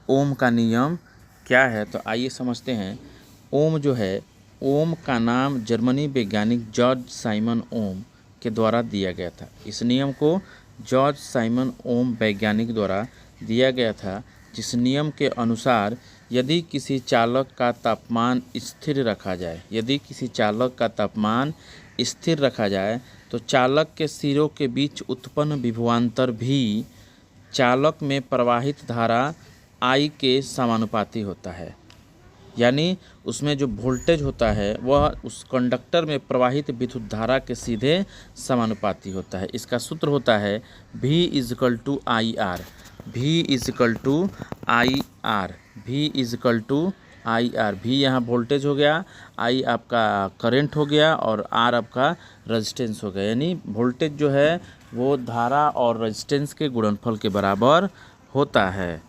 ओम का नियम क्या है, तो आइए समझते हैं। ओम जो है, ओम का नाम जर्मनी वैज्ञानिक जॉर्ज साइमन ओम के द्वारा दिया गया था। इस नियम को जॉर्ज साइमन ओम वैज्ञानिक द्वारा दिया गया था, जिस नियम के अनुसार यदि किसी चालक का तापमान स्थिर रखा जाए, यदि किसी चालक का तापमान स्थिर रखा जाए तो चालक के सिरों के बीच उत्पन्न विभवांतर भी चालक में प्रवाहित धारा I के समानुपाती होता है। यानी उसमें जो वोल्टेज होता है वह उस कंडक्टर में प्रवाहित विद्युत धारा के सीधे समानुपाती होता है। इसका सूत्र होता है V is equal to I R. V is equal to I R. V is equal to I R. V यहाँ वोल्टेज हो गया, I आपका करंट हो गया और R आपका रेजिस्टेंस हो गया। यानी वोल्टेज जो है वो धारा और रेजिस्टेंस के गुणनफल के बराबर होता है।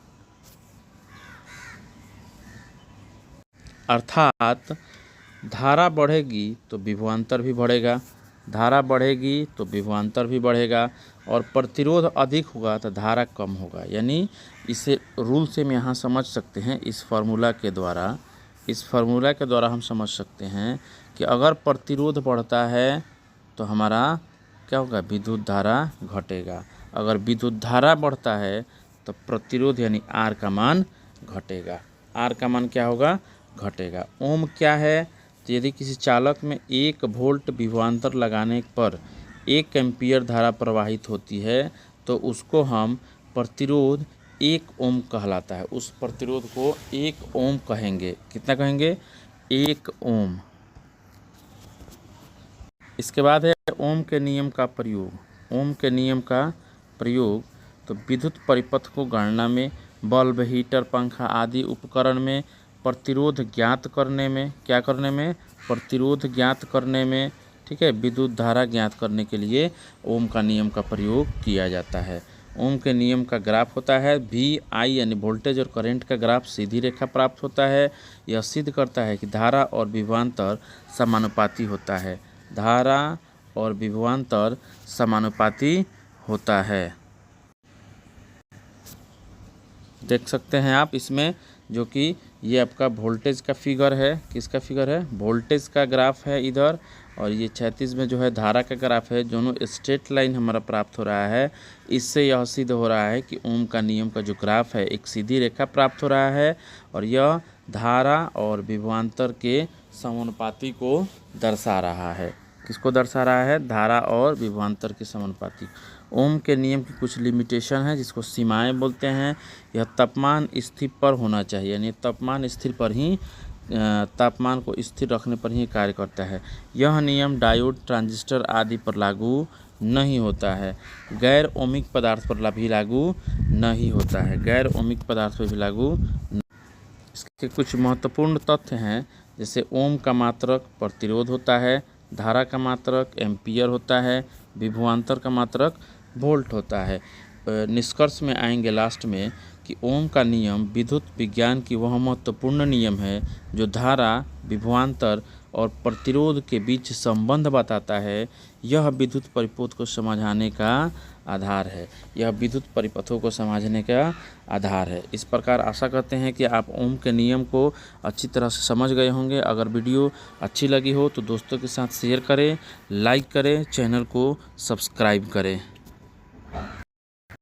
अर्थात धारा बढ़ेगी तो विभवांतर भी बढ़ेगा, धारा बढ़ेगी तो विभवांतर भी बढ़ेगा, और प्रतिरोध अधिक होगा तो धारा कम होगा। यानी इसे रूल से हम यहाँ समझ सकते हैं, इस फार्मूला के द्वारा हम समझ सकते हैं कि अगर प्रतिरोध बढ़ता है तो हमारा क्या होगा, विद्युत धारा घटेगा। अगर विद्युत धारा बढ़ता है तो प्रतिरोध यानी R का मान घटेगा। R का मान क्या होगा, घटेगा। ओम क्या है, तो यदि किसी चालक में 1 वोल्ट विभवांतर लगाने पर 1 एम्पीयर धारा प्रवाहित होती है तो उसको हम प्रतिरोध 1 ओम कहलाता है। उस प्रतिरोध को 1 ओम कहेंगे। कितना कहेंगे, 1 ओम। इसके बाद है ओम के नियम का प्रयोग। ओम के नियम का प्रयोग तो विद्युत परिपथ को गणना में, बल्ब, हीटर, पंखा आदि उपकरण में प्रतिरोध ज्ञात करने में, क्या करने में, प्रतिरोध ज्ञात करने में, ठीक है, विद्युत धारा ज्ञात करने के लिए ओम का नियम का प्रयोग किया जाता है। ओम के नियम का ग्राफ होता है VI यानी वोल्टेज और करंट का ग्राफ सीधी रेखा प्राप्त होता है। यह सिद्ध करता है कि धारा और विभवांतर समानुपाती होता है। धारा और विभवांतर समानुपाती होता है। देख सकते हैं आप इसमें, जो कि ये आपका वोल्टेज का फिगर है। किसका फिगर है, वोल्टेज का ग्राफ है इधर, और ये 36 में जो है धारा का ग्राफ है। दोनों स्ट्रेट लाइन हमारा प्राप्त हो रहा है। इससे यह सिद्ध हो रहा है कि ओम का नियम का जो ग्राफ है एक सीधी रेखा प्राप्त हो रहा है, और यह धारा और विभवांतर के समानुपाती को दर्शा रहा है। किसको दर्शा रहा है, धारा और विभवांतर के समानुपाती। ओम के नियम की कुछ लिमिटेशन है जिसको सीमाएं बोलते हैं। यह तापमान स्थिर पर होना चाहिए, यानी तापमान स्थिर पर ही, तापमान को स्थिर रखने पर ही कार्य करता है। यह नियम डायोड, ट्रांजिस्टर आदि पर लागू नहीं होता है। गैर ओमिक पदार्थ पर भी लागू नहीं होता है। गैर ओमिक पदार्थ पर भी लागू। इसके कुछ महत्वपूर्ण तथ्य हैं, जैसे ओम का मात्रक प्रतिरोध होता है, धारा का मात्रक एम्पियर होता है, विभवांतर का मात्रक वोल्ट होता है। निष्कर्ष में आएंगे लास्ट में कि ओम का नियम विद्युत विज्ञान की वह महत्वपूर्ण नियम है जो धारा, विभवांतर और प्रतिरोध के बीच संबंध बताता है। यह विद्युत परिपथ को समझाने का आधार है। यह विद्युत परिपथों को समझने का आधार है। इस प्रकार आशा करते हैं कि आप ओम के नियम को अच्छी तरह से समझ गए होंगे। अगर वीडियो अच्छी लगी हो तो दोस्तों के साथ शेयर करें, लाइक करें, चैनल को सब्सक्राइब करें।